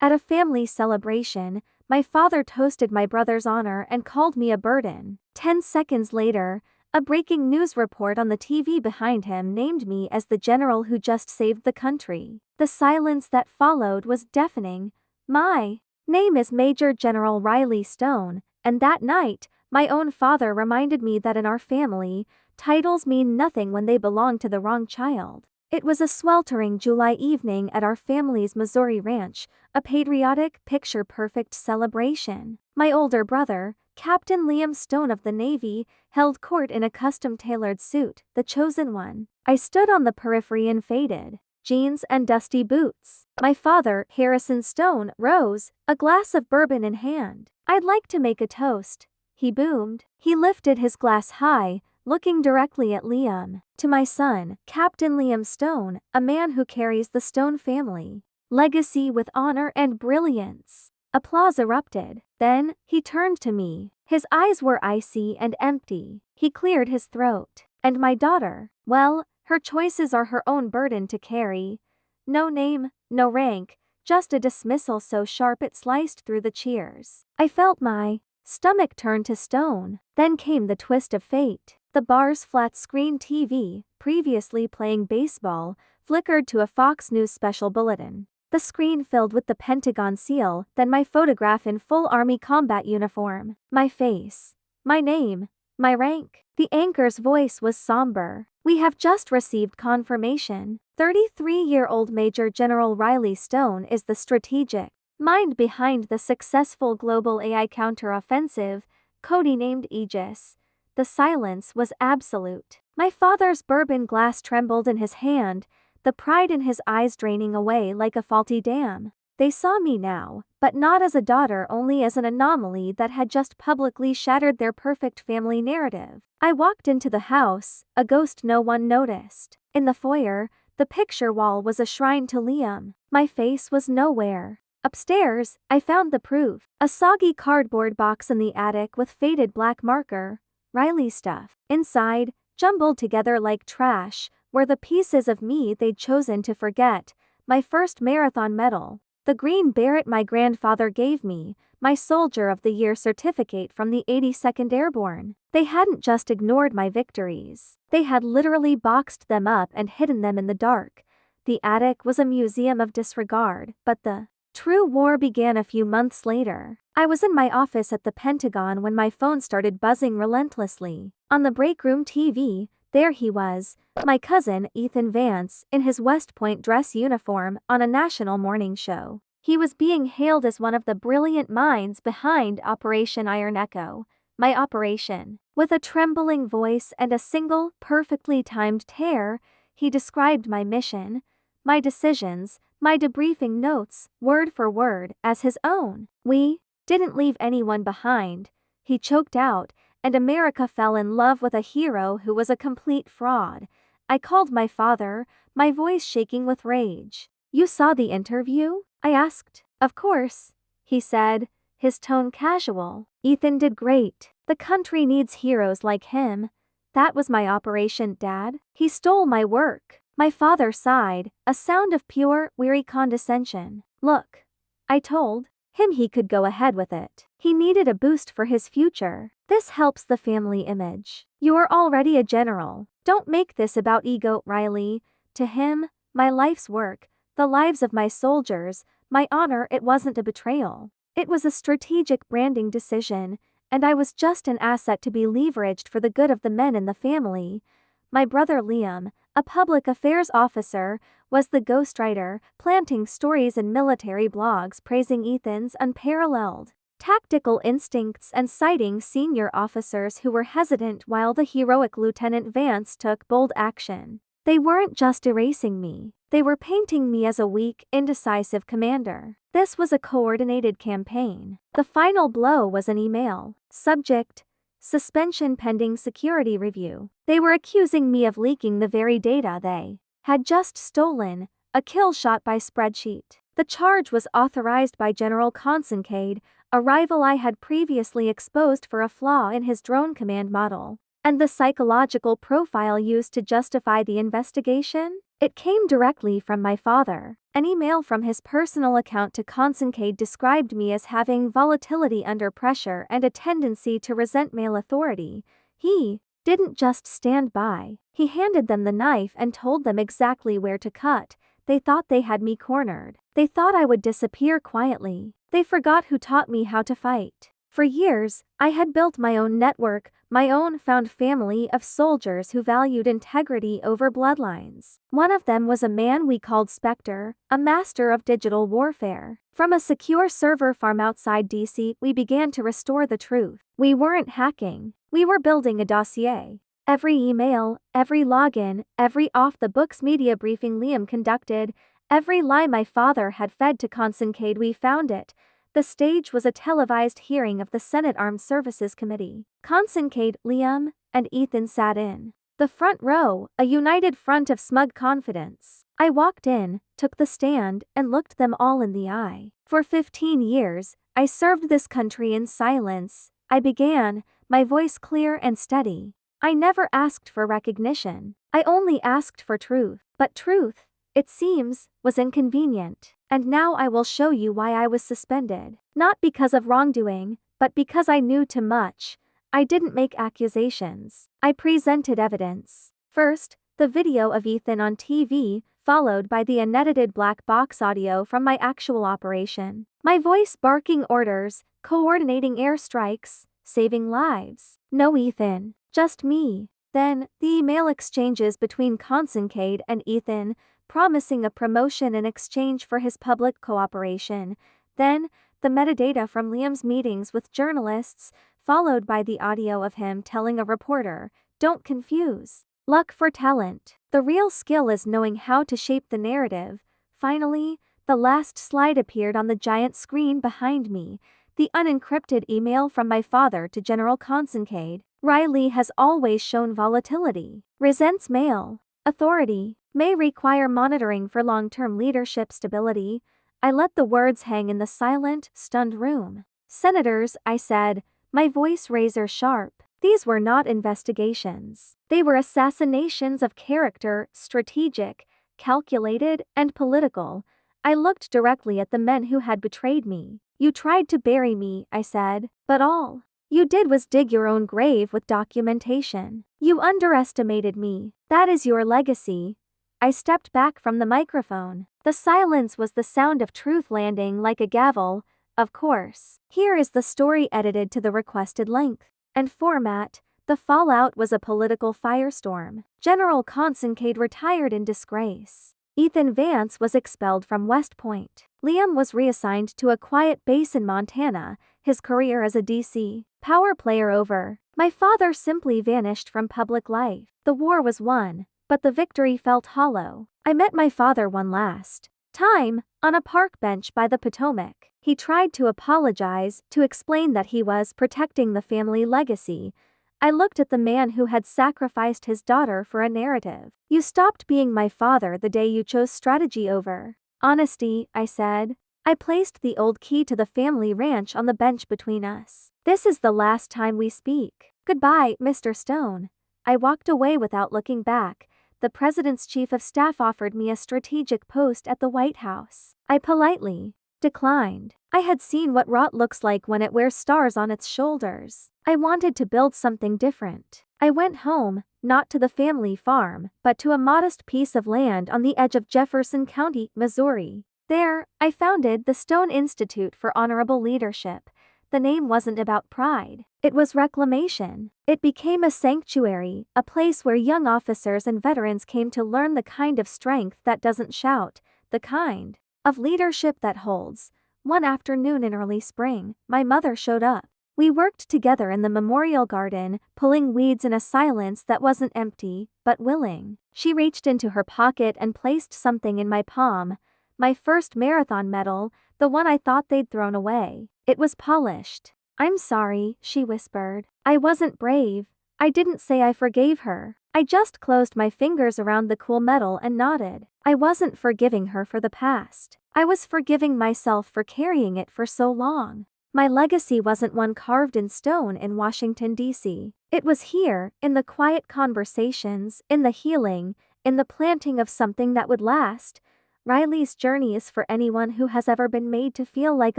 At a family celebration, my father toasted my brother's honor and called me a burden. 10 seconds later, a breaking news report on the TV behind him named me as the general who just saved the country. The silence that followed was deafening. My name is Major General Riley Stone, and that night, my own father reminded me that in our family, titles mean nothing when they belong to the wrong child. It was a sweltering July evening at our family's Missouri ranch, a patriotic, picture-perfect celebration. My older brother, Captain Liam Stone of the Navy, held court in a custom-tailored suit, the chosen one. I stood on the periphery in faded jeans and dusty boots. My father, Harrison Stone, rose, a glass of bourbon in hand. "I'd like to make a toast," he boomed. He lifted his glass high, looking directly at Liam. "To my son, Captain Liam Stone, a man who carries the Stone family legacy with honor and brilliance." Applause erupted. Then, he turned to me. His eyes were icy and empty. He cleared his throat. "And my daughter, well, her choices are her own burden to carry. No name, no rank, just a dismissal so sharp it sliced through the cheers." I felt my stomach turn to stone. Then came the twist of fate. The bar's flat-screen TV, previously playing baseball, flickered to a Fox News special bulletin. The screen filled with the Pentagon seal, then my photograph in full Army combat uniform. My face, my name, my rank. The anchor's voice was somber. "We have just received confirmation. 33-year-old Major General Riley Stone is the strategic mind behind the successful global AI counteroffensive, codenamed Aegis." The silence was absolute. My father's bourbon glass trembled in his hand, the pride in his eyes draining away like a faulty dam. They saw me now, but not as a daughter, only as an anomaly that had just publicly shattered their perfect family narrative. I walked into the house, a ghost no one noticed. In the foyer, the picture wall was a shrine to Liam. My face was nowhere. Upstairs, I found the proof. A soggy cardboard box in the attic with faded black marker. Riley stuff. Inside, jumbled together like trash, were the pieces of me they'd chosen to forget. My first marathon medal, the green beret my grandfather gave me, my Soldier of the Year certificate from the 82nd Airborne. They hadn't just ignored my victories. They had literally boxed them up and hidden them in the dark. The attic was a museum of disregard, but the true war began a few months later. I was in my office at the Pentagon when my phone started buzzing relentlessly. On the break room TV, there he was, my cousin, Ethan Vance, in his West Point dress uniform, on a national morning show. He was being hailed as one of the brilliant minds behind Operation Iron Echo, my operation. With a trembling voice and a single, perfectly timed tear, he described my mission, my decisions, my debriefing notes, word for word, as his own. "We didn't leave anyone behind," he choked out, "and America fell in love with a hero who was a complete fraud." I called my father, my voice shaking with rage. "You saw the interview?" I asked. "Of course," he said, his tone casual. "Ethan did great. The country needs heroes like him. That was my operation, Dad. He stole my work." My father sighed, a sound of pure, weary condescension. "Look, I told him he could go ahead with it. He needed a boost for his future. This helps the family image. You're already a general. Don't make this about ego, Riley. To him, my life's work, the lives of my soldiers, my honor, it wasn't a betrayal. It was a strategic branding decision, and I was just an asset to be leveraged for the good of the men in the family." My brother Liam, a public affairs officer, was the ghostwriter, planting stories in military blogs praising Ethan's unparalleled tactical instincts and citing senior officers who were hesitant while the heroic Lieutenant Vance took bold action. They weren't just erasing me, they were painting me as a weak, indecisive commander. This was a coordinated campaign. The final blow was an email. Subject: suspension pending security review. They were accusing me of leaking the very data they had just stolen, a kill shot by spreadsheet. The charge was authorized by General Consincade, a rival I had previously exposed for a flaw in his drone command model. And the psychological profile used to justify the investigation? It came directly from my father. An email from his personal account to Consincade described me as having volatility under pressure and a tendency to resent male authority. He didn't just stand by. He handed them the knife and told them exactly where to cut. They thought they had me cornered. They thought I would disappear quietly. They forgot who taught me how to fight. For years, I had built my own network, my own found family of soldiers who valued integrity over bloodlines. One of them was a man we called Spectre, a master of digital warfare. From a secure server farm outside DC, we began to restore the truth. We weren't hacking. We were building a dossier. Every email, every login, every off-the-books media briefing Liam conducted, every lie my father had fed to Consincade, we found it. The stage was a televised hearing of the Senate Armed Services Committee. Consincade, Liam, and Ethan sat in the front row, a united front of smug confidence. I walked in, took the stand, and looked them all in the eye. For 15 years, I served this country in silence. I began, my voice clear and steady. I never asked for recognition. I only asked for truth. But truth, it seems, was inconvenient. And now I will show you why I was suspended. Not because of wrongdoing, but because I knew too much. I didn't make accusations. I presented evidence. First, the video of Ethan on TV, followed by the unedited black box audio from my actual operation. My voice barking orders, coordinating airstrikes, saving lives. No Ethan, just me. Then, the email exchanges between Consincade and Ethan, promising a promotion in exchange for his public cooperation. Then, the metadata from Liam's meetings with journalists, followed by the audio of him telling a reporter, "Don't confuse luck for talent. The real skill is knowing how to shape the narrative." Finally, the last slide appeared on the giant screen behind me, the unencrypted email from my father to General Consincade. Riley has always shown volatility, resents male authority, may require monitoring for long-term leadership stability. I let the words hang in the silent, stunned room. Senators, I said, my voice razor sharp. These were not investigations. They were assassinations of character, strategic, calculated, and political. I looked directly at the men who had betrayed me. You tried to bury me, I said, but all you did was dig your own grave with documentation. You underestimated me. That is your legacy. I stepped back from the microphone. The silence was the sound of truth landing like a gavel. Of course. Here is the story edited to the requested length and format. The fallout was a political firestorm. General Consincade retired in disgrace. Ethan Vance was expelled from West Point. Liam was reassigned to a quiet base in Montana, his career as a DC power player over. My father simply vanished from public life. The war was won, but the victory felt hollow. I met my father one last time, on a park bench by the Potomac. He tried to apologize, to explain that he was protecting the family legacy. I looked at the man who had sacrificed his daughter for a narrative. You stopped being my father the day you chose strategy over honesty, I said. I placed the old key to the family ranch on the bench between us. This is the last time we speak. Goodbye, Mr. Stone. I walked away without looking back. The president's chief of staff offered me a strategic post at the White House. I politely declined. I had seen what rot looks like when it wears stars on its shoulders. I wanted to build something different. I went home, not to the family farm, but to a modest piece of land on the edge of Jefferson County, Missouri. There, I founded the Stone Institute for Honorable Leadership. The name wasn't about pride. It was reclamation. It became a sanctuary, a place where young officers and veterans came to learn the kind of strength that doesn't shout, the kind of leadership that holds. One afternoon in early spring, my mother showed up. We worked together in the memorial garden, pulling weeds in a silence that wasn't empty, but willing. She reached into her pocket and placed something in my palm. My first marathon medal, the one I thought they'd thrown away. It was polished. "I'm sorry," she whispered. I wasn't brave. I didn't say I forgave her. I just closed my fingers around the cool medal and nodded. I wasn't forgiving her for the past. I was forgiving myself for carrying it for so long. My legacy wasn't one carved in stone in Washington, D.C. It was here, in the quiet conversations, in the healing, in the planting of something that would last. Riley's journey is for anyone who has ever been made to feel like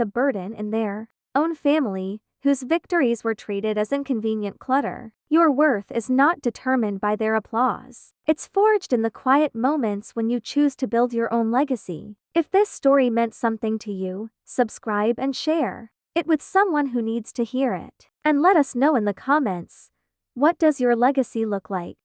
a burden in their own family, whose victories were treated as inconvenient clutter. Your worth is not determined by their applause. It's forged in the quiet moments when you choose to build your own legacy. If this story meant something to you, subscribe and share it with someone who needs to hear it. And let us know in the comments, what does your legacy look like?